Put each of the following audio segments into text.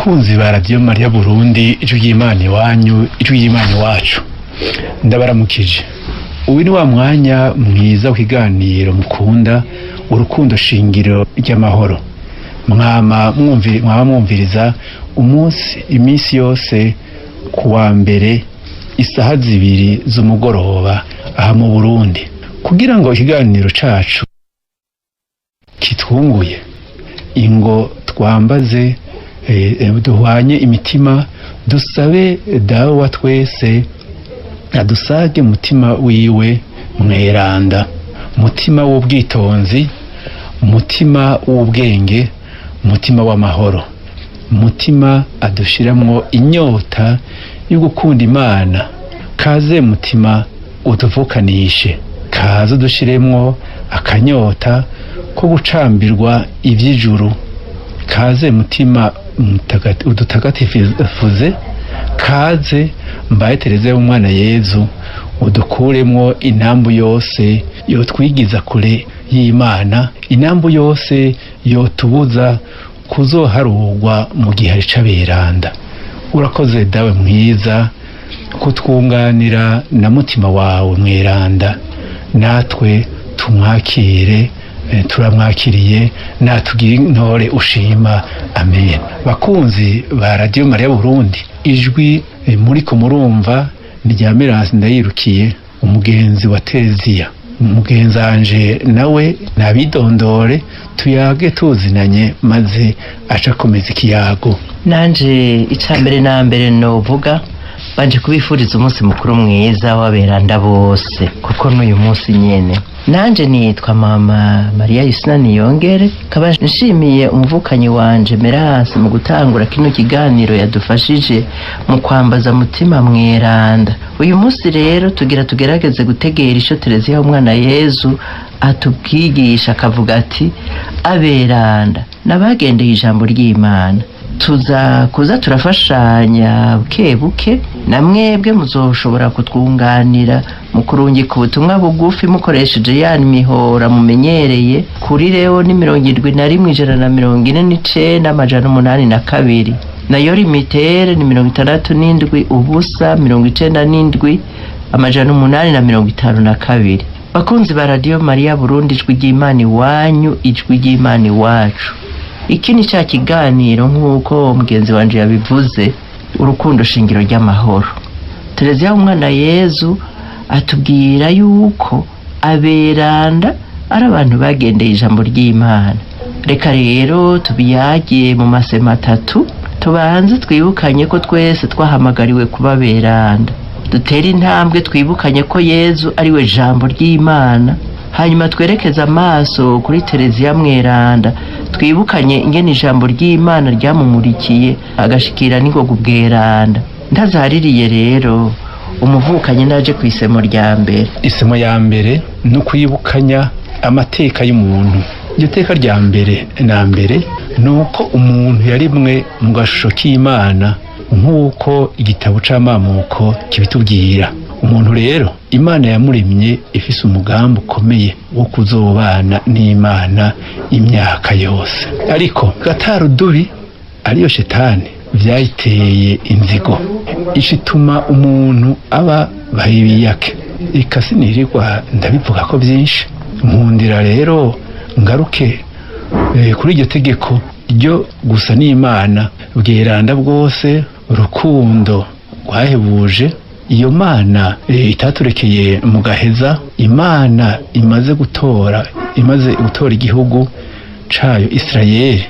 bakunzi ba Radio Maria Burundi, ijwi ry'Imana iwanyu, ijwi ry'Imana iwacu, ndabaramukije. Uyu ni wa mwanya mwiza w'ikiganiro mukunda, urukundo shingiro ry'amahoro. Mwama mwumviriza iminsi yose kuwa mbere isaha 2 z'umugoroba aha mu Burundi, kugira ngo ikiganiro cacu kitwunguye ingo twambaze duhwanye imitima, dusabe dawe wa twese adusage mutima wiwe mweranda, mutima w'ubwitonzi, mutima w'ubwenge, mutima w'amahoro, mutima adushiramwo inyota yo gukunda Imana. Kaze mutima utuvukanishe, kaze dushiremwo akanyota ko gucambirwa ivy'ijuru. Kaze mutima udutagatifuze, kaze mbaye Tereza y'umwana Yezu udukuremwo inambu yose yotwigiza kure y'Imana, inambu yose yotubuza kuzoharurwa mu gihe c'aberanda. Urakoze dawe mwiza kutwunganira na mutima wawe mweranda, natwe tumwakire, turamwakiriye, natugire intore ushima. Amen. Bakunzi ba Radio Maria Burundi, ijwi muriko murumva ni rya Merasi Ndayirukiye, umugenzi wa Tereziya. Umugenzanje nawe nabidondore tuyage tuzinanye, maze aca komeza ikiyago. Nanje icambere na mbere novuga banje kubifuriza umunsi mukuru mwiza w'aberanda bose, kuko n'uyu munsi nyene nanje nitwa Mama Maria Yusina Niyongere, kaba nshimiye umuvukanyi wanje Merasi mu gutangura kino kiganiro yadufashije mu kwambaza mutima mweranda. Uyu munsi rero tugerageze gutegera ico Tereziya y'umwana Yezu atubwigisha, akavuga ati aberanda nabagendeye ijambo ry'Imana. Kuza turafashanya buke namwebwe muzoshobora kutwunganira mu kurungika ubutumwa bugufi mukoresheje ya mihora mumenyereye kuri reo ni 7149 nayo limitere ni 67 Bakunzi ba Radio Maria Burundi, ijwi ry'Imana iwanyu, ijwi ry'Imana iwacu. Iki ni cya kiganiro nk'uko mugenzi wanje yabivuze, urukundo shingiro ry'amahoro. Tereziya y'umwana Yezu atubwira yuko aberanda ari abantu bagendeye ijambo ry'Imana. Reka rero tubiyagiye mu masema 3, tubanze twibukanye ko twese twahamagariwe kuba beranda. Dutera intambwe twibukanye ko Yezu ari we jambo ry'Imana, hanyuma twerekeza amaso kuri Tereziya mweranda, twibukanye ingene ijambo ry'Imana ryamumurikiye agashikira n'ingoga ubweranda. Ntazaririye rero umuvukanye naje ku isemo rya mbere. Isemo ya mbere no kwibukanya amateka y'umuntu. Iryo teka rya mbere na mbere nuko umuntu yarimwe mu gashusho k'Imana, nk'uko igitabo c'amamuko kibitubwira. Umuntu rero Imana yamuremye ifise umugambi ukomeye wo kuzobana n'Imana imyaka yose, ariko gatarudubi ariyo shetani vyayiteye inzigo, ishituma umuntu aba bahibiyake. Ikasinirirwa ndabivuga ko byinshi, nkundira rero ngaruke kuri iryo tegeko ryo gusa n'Imana, bweranda bwose, urukundo rwahebuje. Iyo Mana itaturekeye mu gaheza, Imana imaze gutora igihugu cayo Israeli,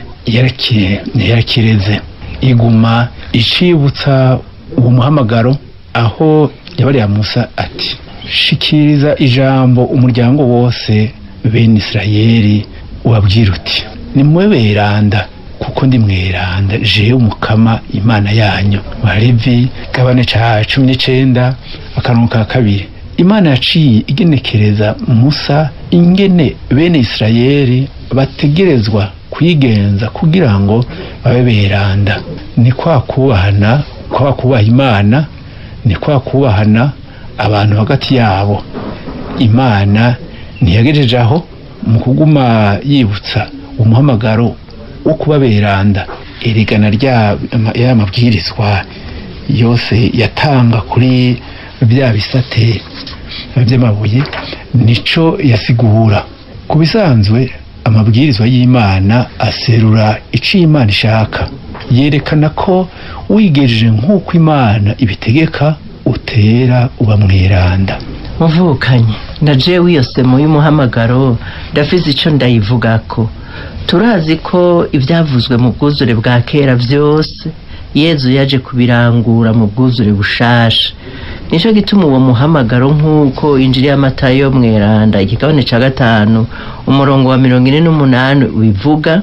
yarakireze iguma icibutsa uwo muhamagaro, aho yabariya Musa ati shikiriza ijambo umuryango wose bene Israeli, ubabwira uti nimwe beranda kuko ndi mweranda jewe umukama Imana yanyu. Balevi kabane ca 19 akaronka 2. Imana yaciye igenekereza Musa ingene bene Israeli bategerezwa kwigenza kugira ngo babe beranda. Ni kwa kubaha Imana, ni kwa kubahana abantu hagati yabo. Imana ntiyagejeje aho mu kuguma yibutsa umuhamagaro wo kuba beranda, irigana ya mabwirizwa yose yatanga kuri bya bisate by'amabuye nico yasigura. Ku bisanzwe amabwirizwa y'Imana aserura ico Imana ishaka, yerekana ko wigejeje nk'uko Imana ibitegeka utera uba mweranda. muvukanye na jewe iyo semo y'umuhamagaro ndafize ico ndayivugako. Turazi ko ivyavuzwe mu bwuzure bwa kera vyose Yezu yaje kubirangura mu bwuzure bushasha. Nico gituma uwo muhamagaro nk'uko Injili ya Matayo mweranda ikigabane ca 5 umurongo wa 48 wivuga,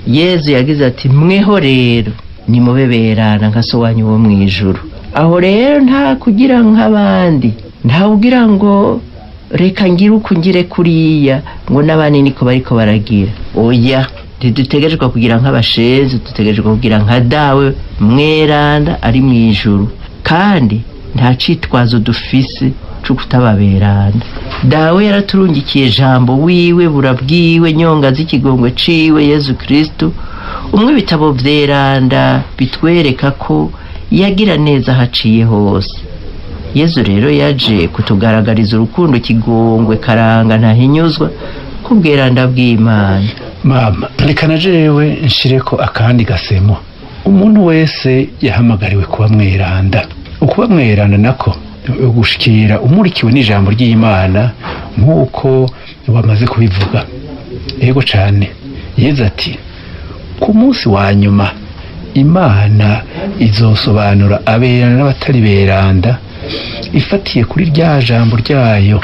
Yezu yagize ati mweho rero nimubeberana nka so wanyu wo mwijuru. Aho rero nta kugira nk'abandi, nta ugira ngo reka ngira uko ngire kuriya ngo n'abandi niko bariko baragira. Oya, ntidutegerezwa kugira nk'abashezi, dutegerezwa kugira nka dawe mweranda ari mwijuru, kandi nta citwazo dufise cyo kutababeranda. Dawe yaraturungikiye jambo wiwe burabwiwe nyonga z'ikigongwe ciwe Yezu Kristo. Umwe bitabo vyeranda bitwereka ko yagira neza haciye hose. Yezu rero yaje kutugaragariza urukundo kigongwe karanga ntahinyuzwa kubweranda bw'Imana. Mama, reka na jewe nshireko akandi gasemo. Umuntu wese yahamagariwe kuba mweranda. Ukuba mweranda nako gushikira umurikiwe n'ijambo ry'Imana nk'uko wamaze kubivuga. Yego cane. Yezu ati ku munsi wa nyuma Imana izosobanura aberana n'abatari beranda ifatiye kuri rya jambo ryayo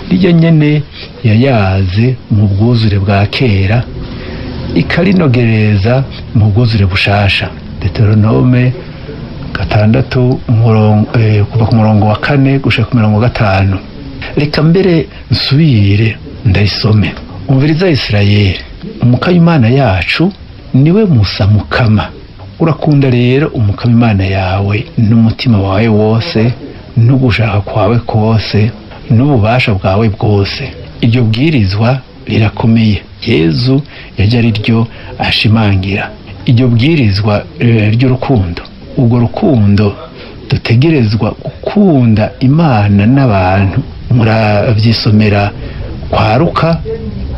rijya nyene yayaze mu bwuzure bwa kera ikarinogereza mu bwuzure bushasha. Deuteronome 6 kuva ku murongo wa 4 gushika ku murongo wa 5. Reka mbere nsubire ndayisome. Umviriza Isirayeli, umukama Imana yacu niwe Musa mukama. Urakunda rero umukama Imana yawe n'umutima wawe wose n'ugushaka kwawe kose n'ububasha bwawe bwose. Iryo bwirizwa rirakomeye. Yezu yaje ari ryo ashimangira. Iryo bwirizwa ry'urukundo. Ubwo rukundo dutegerezwa gukunda Imana n'abantu. Muravyisomera kwa Luka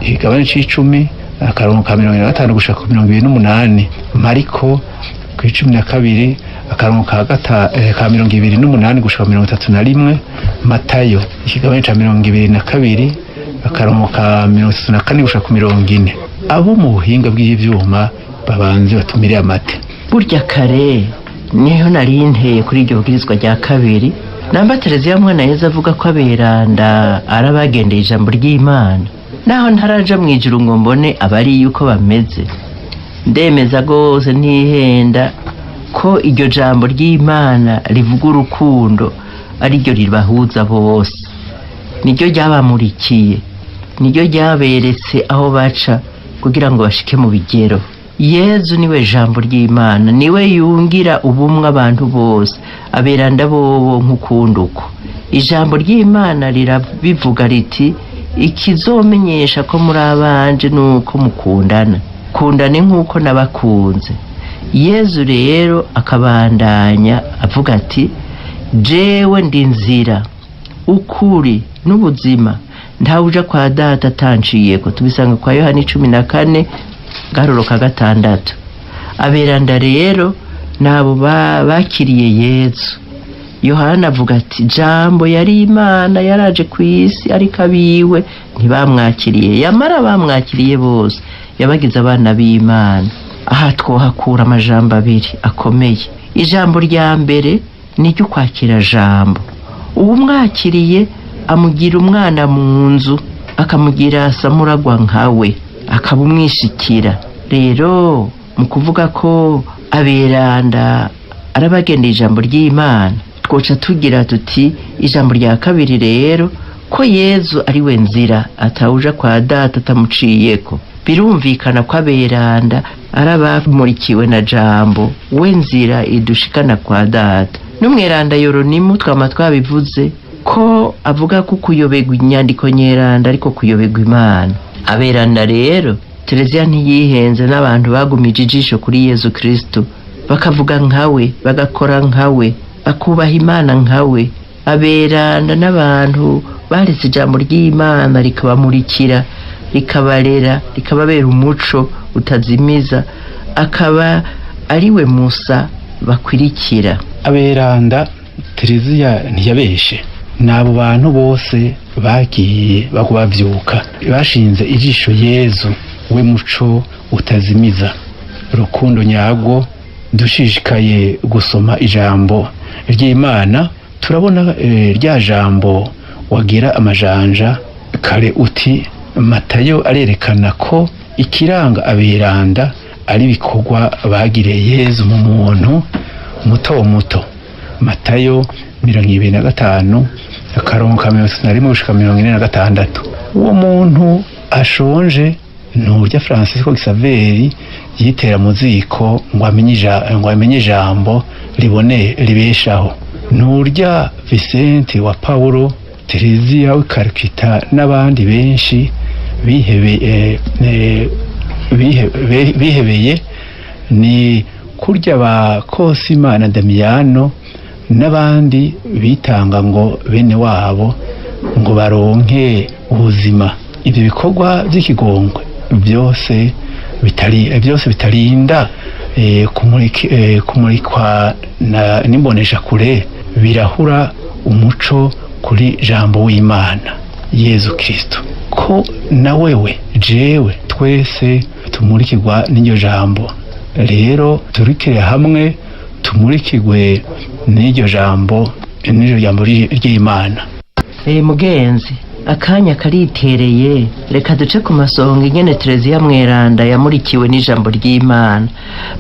igabane c'icumi akarongo ka 45 gushika ku 28, Mariko ku 12 akarongo ka 28 gushika ku 31, Matayo ikigabane ca 22 akarongo ka 34 gushika ku 40. Abo mu buhinga bw'ivyuma babanze batumire amate. Burya kare niho nari nteye kuri iryo bwirizwa rya kabiri. Namba Tereziya mwana Yezu avuga ko aberanda arabagendeye ijambo ry'Imana. Naho ntaraja mwijuru ngo mbone abari yuko bameze, ndemeza gose ntihenda ko iryo jambo ry'Imana rivuga urukundo ari ryo ribahuza bose. Niryo ryabamurikiye, niryo ryaberetse aho baca kugira ngo bashike mu bigero. Yezu niwe jambo ry'Imana, niwe yungira ubumwe abantu bose, aberanda bobo nk'ukunduko. Ijambo ry'Imana rirabivuga riti ikizomenyesha ko muri abanje nuko mukundana, kundane nk'uko nabakunze. Yezu rero akabandanya avuga ati jewe ndi nzira, ukuri n'ubuzima, ntawuja kwa data atanciyeko. Tubisanga kwa Yohana 14 garuro ka 6. Aberanda rero nabo bakiriye Yezu. Yohana avuga ati jambo yari Imana yaraje ku isi ariko abiwe ntibamwakiriye, yamara bamwakiriye bose yabagize abana b'Imana. Aha twohakura amajambo abiri akomeye. Ijambo rya mbere ni ryo kwakira jambo. Uwo mwakiriye amugira umwana mu nzu, akamugira samuragwa nkawe, akabumwishikira. Rero mu kuvuga ko aberanda arabagendeye ijambo ry'Imana, twoca tugira tuti ijambo rya kabiri rero ko Yezu ari we nzira, atawuja kwa data atamuciyeko. Birumvikana ko aberanda arabamurikiwe na jambo we nzira idushikana kwa data. N'umweranda Yoronimu twama twabivuze ko avuga ko kuyobegwa inyandiko nyeranda ariko kuyobegwa Imana. Aberanda rero Tereziya ntiyihenze n'abantu bagumije ijisho kuri Yezu Kristo, bakavuga nkawe, bagakora nkawe, bakubaha Imana nkawe. Aberanda n'abantu baretse ijambo ry'Imana rikabamurikira, rikabarera, rikababera umuco utazimiza, akaba ariwe Musa bakwirikira. Aberanda Tereziya ntiyabeshe, n'abo bantu bose bagiye bavyuka bashinze ijisho Yezu we muco utazimiza, rukundo nyarwo. Dushishikaye gusoma ijambo ry'Imana turabona rya jambo wagira amajanja kare uti Matayo arerekana ko ikiranga aberanda ari bikorwa bagiriye Yezu mu muntu muto muto. Matayo 25 akarongo ka 31 gushika 46. Uwo muntu ashonje nurya Francisco Xaveri yitera mu ziko ngo amenye ijambo libone libeshaho. Nurya Vicente wa Paulo, Tereziya wa Calcutta n'abandi benshi bihebeye ni kurya ba Cosima na Damiano n'abandi bitanga ngo bene wabo ngo baronke ubuzima. Ibyo bikorwa by'ikigongwe byose bitarinda kumurikwa n'imbonesha kure, birahura umuco kuri jambo w'Imana Yezu Kristo, ko na wewe jewe twese tumurikirwa n'iryo jambo. Rero turikire hamwe tumurikirwe n'iryo jambo ry'Imana. Mugenzi, akanya karitereye, reka duce ku masonga ingene Tereziya Mweranda yamurikiwe n'ijambo ry'Imana.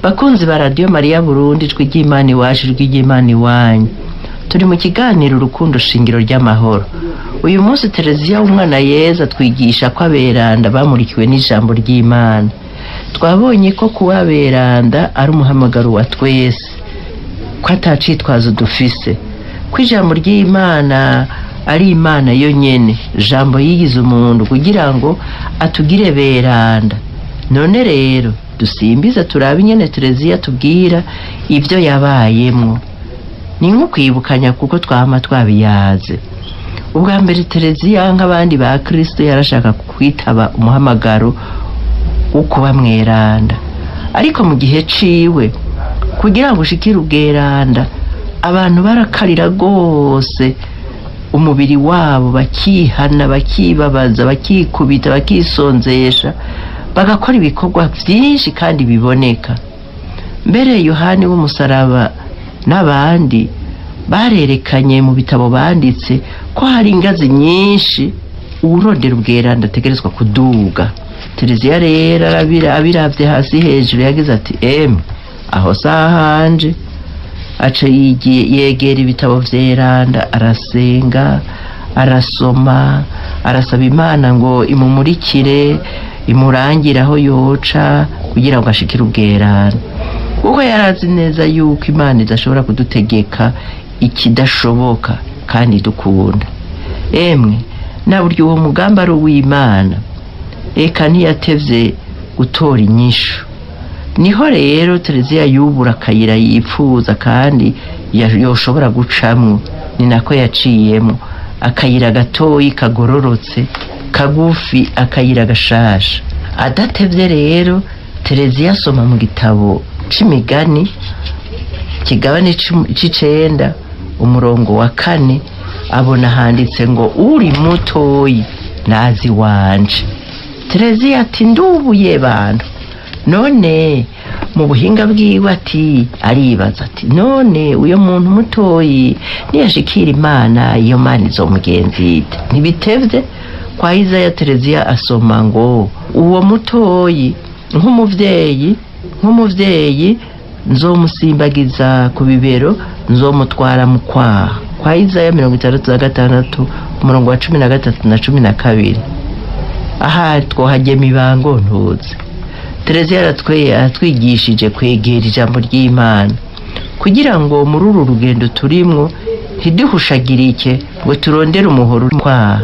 Bakunzi ba Radio Maria Burundi, ijwi ry'Imana iwacu, ijwi ry'Imana iwanyu, turi mu kiganiro urukundo shingiro ry'amahoro. Uyu munsi Tereziya umwana Yezu atwigisha ko aberanda bamurikiwe n'ijambo ry'Imana. Twabonye ko kuba aberanda ari umuhamagaro wa twese, ko atacitwazo dufise, ko ijambo ry'Imana ari Imana yo nyene, jambo yigize umuntu kugira ngo atugire beranda. None rero dusimbiza turabe ingene Tereziya tubwira ibyo yabayemwo. Ni nko kwibukanya kuko twama twabiyaze. Ubwa mbere Tereziya nk'abandi ba Kristo yarashaka kwitaba umuhamagaro uko bamweranda, ariko mu gihe ciwe kugira ngo ushikire ubweranda abantu barakarira gose umubiri wabo, bakihana, bakibabaza, bakikubita, bakisonzesha, bagakora ibikorwa byinshi kandi biboneka. Mbere Yohani w'umusaraba n'abandi barerekanye mu bitabo banditse ko hari ingazi nyinshi urondera ubweranda ategerezwa kuduga. Tereziya rero abiravye hasi hejuru yagize ati aho sahanje. Aca yegera ibitabo vy'eranda, arasenga, arasoma, arasaba Imana ngo imumurikire, imurangire aho yoca kugira ngo ashikire ubweranda, kuko yarazi neza yuko Imana idashobora kudutegeka ikidashoboka kandi dukunda. Na buryo uwo mugambi ari uw'Imana, eka ntiyatevye gutora inyishu. Niho rero Tereziya yubura akayira yipfuza kandi yoshobora gucamwo. Ni nako yaciyemo akayira gatoyi kagororotse kagufi, akayira gashasha. Adatevye rero Tereziya asoma mu gitabo c'imigani kigabane c'9 umurongo wa 4, abona handitse ngo uri mutoyi nazi wanje. Tereziya ati ndubuye bantu. None mu buhinga bwiwe ati aribaza ati none uyo muntu mutoyi niyashikira Imana, iyo Mana izomugenzite. Ntibitevye kwa Isaya Tereziya asoma ngo uwo mutoyi nk'umuvyeyi nzomusimbagiza ku bibero, nzomutwara mu kwaha. Kwa Isaya 66 umurongo wa 13 na 12. Aha twohagema ibango ntuze. Tereziya aratwigishije kwegera ijambo ry'Imana kugira ngo muri uru rugendo turimwo ntiduhushagirike ngo turondere umuhoro kwaha.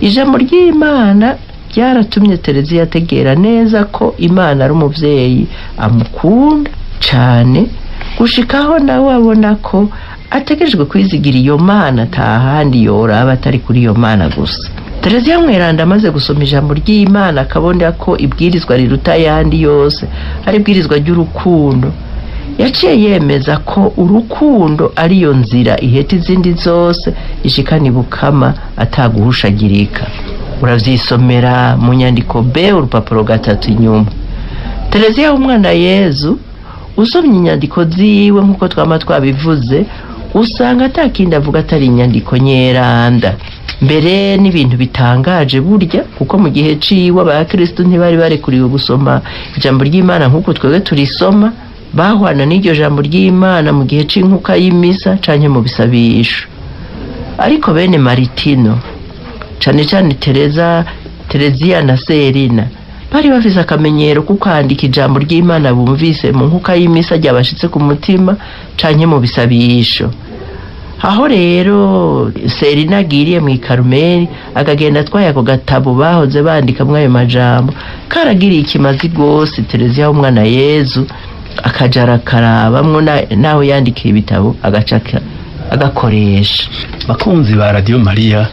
Ijambo ry'Imana byaratumye Tereziya ategera neza ko Imana ari umuvyeyi amukunda cane, gushikaho nawe abona ko ategerejwe kwizigira iyo Mana atahandi yoraba atari kuri iyo Mana gusa. Tereziya mweranda amaze gusoma ijambo ry'Imana akabona ko ibwirizwa riruta ayandi yose ari ibwirizwa ry'urukundo, yaciye yemeza ko urukundo ariyo nzira iheta izindi zose ishikana ibukama ataguhushagirika. Uravyisomera mu nyandiko B urupapuro 3 inyuma. Tereziya w'umwana Yezu usomye inyandiko ziwe nk'uko twama twabivuze usanga atakindi avuga atari inyandiko nyeranda. Mbere n'ibintu bitangaje burya, kuko mu gihe ciwe abakristo ntibari barekuriwe gusoma ijambo ry'Imana nk'uko twebwe turisoma, bahwana n'iryo jambo ry'Imana mu gihe c'inkuka y'imisa canke mu bisabisho. Ariko bene Maritino cane cane Tereziya na Serina bari bafise akamenyero ko kwandika ijambo ry'Imana bumvise mu nkuka y'imisa ryabashitse ku mutima canke mu bisabisho. Aho rero Serina agiriye mu Karumeli akagenda atwaye ako gatabo bahoze bandika mwayo majambo, karagiriye ikimazi gose Tereziya w'umwana Yezu akaja arakarabamwo naho yandikiye ibitabo agakoresha. Bakunzi ba Radio Maria,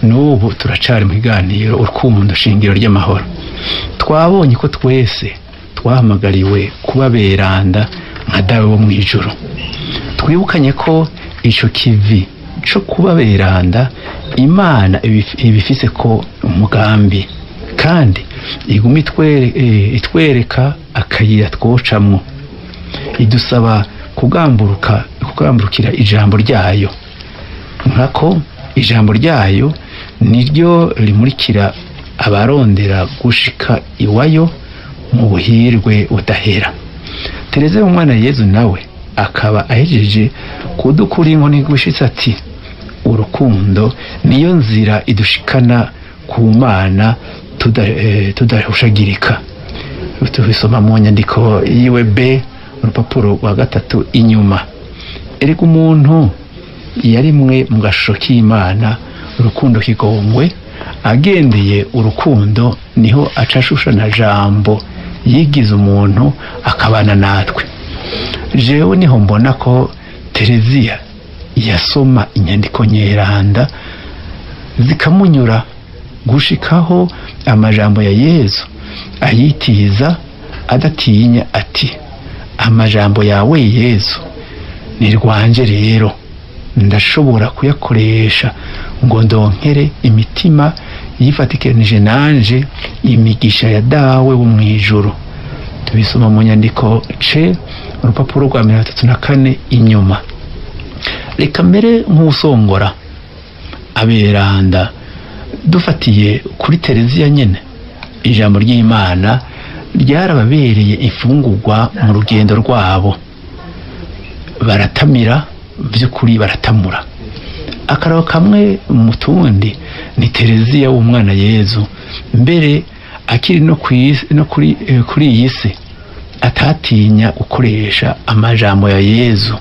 n'ubu turacari mu kiganiro urukundo shingiro ry'amahoro. Twabonye ko twese twahamagariwe kuba beranda nka Dawe wo mwijuru. Twibukanye ko ico kivi co kuba beranda Imana ibifise ko umugambi, kandi iguma itwereka akayira twocamwo, idusaba kugamburukira ijambo ryayo, nkako ijambo ryayo niryo rimurikira abarondera gushika iwayo mu buhirwe budahera. Tereziya w'umwana Yezu nawe akaba ahejeje kudukura inkoni gushitsa ati urukundo niyo nzira idushikana ku Mana tudahushagirika. Tubisoma mu nyandiko yiwe B urupapuro rwa 3 inyuma. Erega umuntu yarimwe mu gashusho k'Imana, urukundo kigongwe, agendeye urukundo niho acashusha na jambo yigize umuntu akabana natwe. Jewe niho mbona ko Tereziya yasoma inyandiko nyeranda zikamunyura gushikaho amajambo ya Yezu ayitiza adatinya ati, amajambo yawe Yezu ni rwanje rero ndashobora kuyakoresha ngo ndonkere imitima yifatikanije nanje imigisha ya Dawe wo mwijuru. Tubisoma mu nyandiko C urupapuro rwa 34 inyuma. Reka mbere nk'usongora aberanda dufatiye kuri Tereziya nyene, ijambo ry'Imana ryarababereye ifungurwa mu rugendo rwabo. Baratamira vy'ukuri, baratamura. Akarabo kamwe mu tundi ni Tereziya w'umwana Yezu, mbere akiri no kuri iyi si atatinya gukoresha amajambo ya Yezu.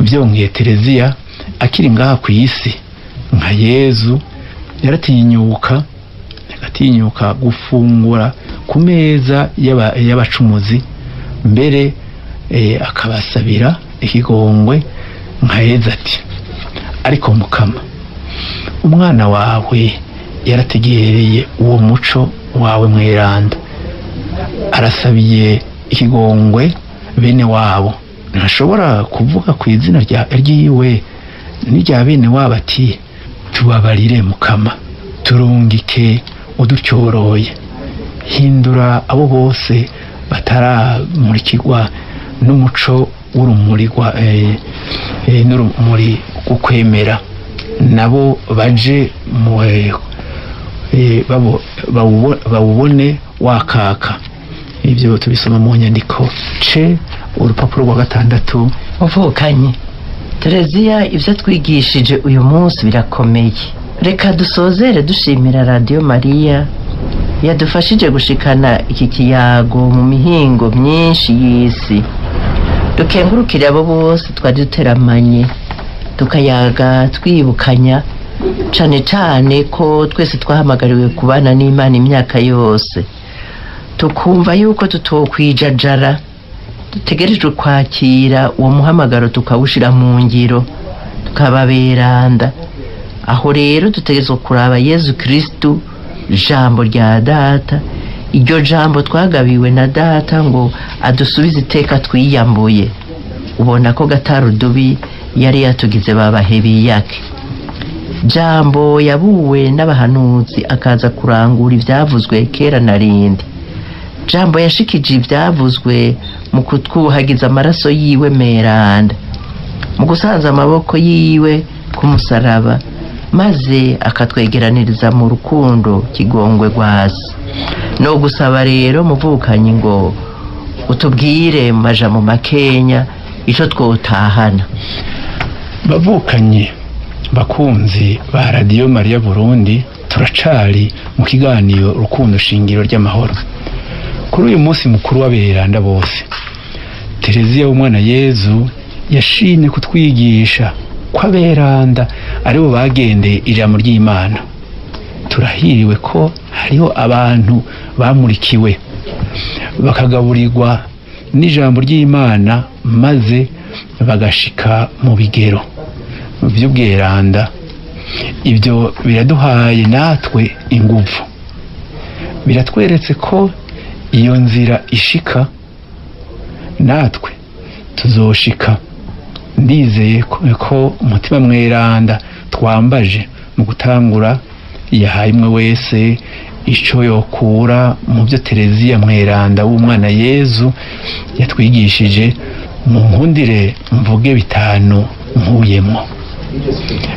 Vyongeye Tereziya akiri ngaha ku isi nka Yezu yaratinyuka gufungura ku meza y'abacumuzi, mbere akabasabira ikigongwe nka Yezu ati, ariko Mukama, umwana wawe yarategereye uwo muco wawe mweranda, arasabiye ikigongwe bene wabo, ntashobora kuvuga ku izina ryiwe n'irya bene wabo ati, tubabarire Mukama, turungike uducyoroye, hindura abo bose bataramurikirwa n'umuco w'urumuri n'urumuri gukwemera, nabo baje bawubone wakaka. Ibyo tubisoma mu nyandiko C urupapuro rwa 6. Uvukanye Tereziya, ivyo twigishije uyu munsi birakomeye. Reka dusozere dushimira Radio Maria yadufashije gushikana iki kiyago mu mihingo myinshi y'isi. Dukengurukire abo bose twari duteramanye tukayaga twibukanya cane cane ko twese twahamagariwe kubana n'Imana imyaka yose, tukumva yuko tutokwijajara, dutegerejwe kwakira uwo muhamagaro tukawushira mu ngiro, tukababeranda. Aho rero dutegerezwa kuraba Yezu Kristu, jambo rya Data, iryo jambo twagabiwe na Data ngo adusubize iteka twiyambuye. Ubona ko Gatarudubi yari yatugize babahebi yake. Jambo yabuwe n'abahanuzi akaza kurangura ivyavuzwe kera na rindi. Jambo yashikije ivyavuzwe mu kutwuhagiza amaraso yiwe meranda, mu gusanza amaboko yiwe ku musaraba, maze akatwegeraniriza mu rukundo kigongwe rwasi. No gusaba rero muvukanyi ngo utubwire maja mu makenya ico twotahana. Bavukanye bakunzi ba Radio Maria Burundi, turacari mu kiganiro Rukundo Shingiro ry'Amahoro. Kuri uyu munsi mukuru w'aberanda bose, Tereziya w'umwana Yezu yashimye kutwigisha ko aberanda aribo bagendeye ijambo ry'Imana. Turahiriwe ko hariho abantu bamurikiwe bakagaburirwa n'ijambo ry'Imana, maze bagashika mu bigero by'ubweranda. Ibyo biraduhaye natwe ingufu, biratweretse ko iyo nzira ishika natwe tuzoshika. Ndizeye ko umutima mweranda twambaje mu gutangura yahaye imwe wese ico yokura mu byo Tereziya mweranda w'umwana Yezu yatwigishije. Mu nkundire mvuge bitanu nkuyemo.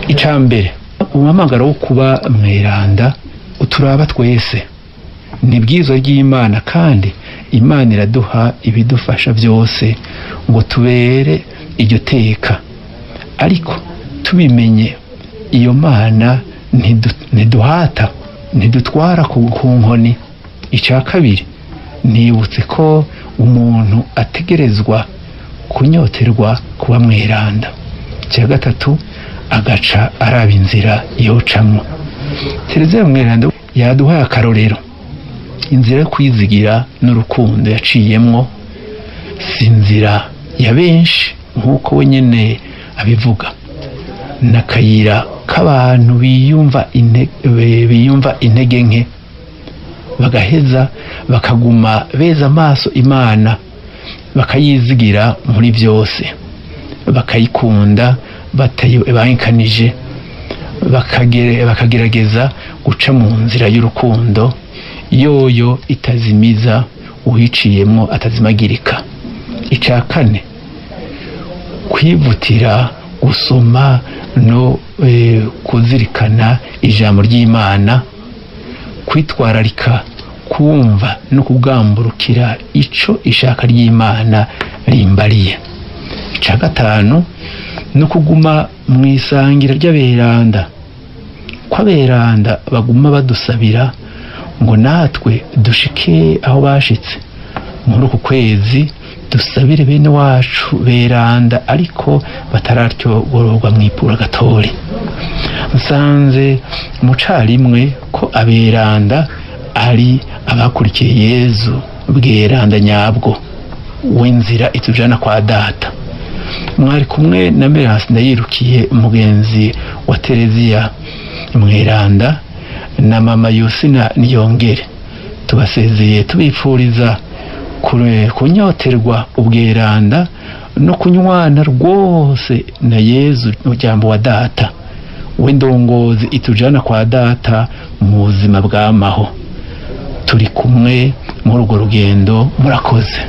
Icambere, umuhamagaro wo kuba mweranda uturaba twese, ni bwizo ry'Imana, kandi Imana iraduha ibidufasha byose ngo tubere iryo teka. Ariko tubimenye, iyo Mana ntiduhata, ntidutwara ku nkoni. Icya kabiri, nibutse ko umuntu ategerezwa kunyoterwa kuba mweranda. Icya gatatu, agaca araba inzira yocamwo. Tereziya mweranda yaduhaye akarorero, inzira yo kwizigira n'urukundo yaciyemwo si inzira ya benshi nk'uko we nyene abivuga, n'akayira k'abantu biyumva intege nke, bagaheza bakaguma beza amaso Imana, bakayizigira muri byose, bakayikunda bayikanije, bakagerageza guca mu nzira y'urukundo yoyo itazimiza uhiciyemwo atazimagirika. Icya kane, kwivutira gusoma no kuzirikana ijambo ry'Imana, kwitwararika kumva no kugamburukira ico ishaka ry'Imana rimbariye. Icya gatanu, no kuguma mu isangira ry'aberanda, ko aberanda baguma badusabira ngo natwe dushike aho bashitse. Muri uku kwezi dusabire bene wacu beranda ariko batararyogororwa mw'ipura gatori. Nsanze mucarimwe ko aberanda ari abakurikiye Yezu bweranda nyabwo w'inzira itujana kwa Data. Mwari kumwe na Merasi Ndayirukiye, umugenzi wa Tereziya mweranda, na mama Yosina Niyongere. Tubasezeye tubipfuriza kunyoterwa ubweranda no kunywana rwose na Yezu ujambo wa Data, we ndongozi itujana kwa Data mu buzima bw'amaho. Turi kumwe muri urwo rugendo. Murakoze.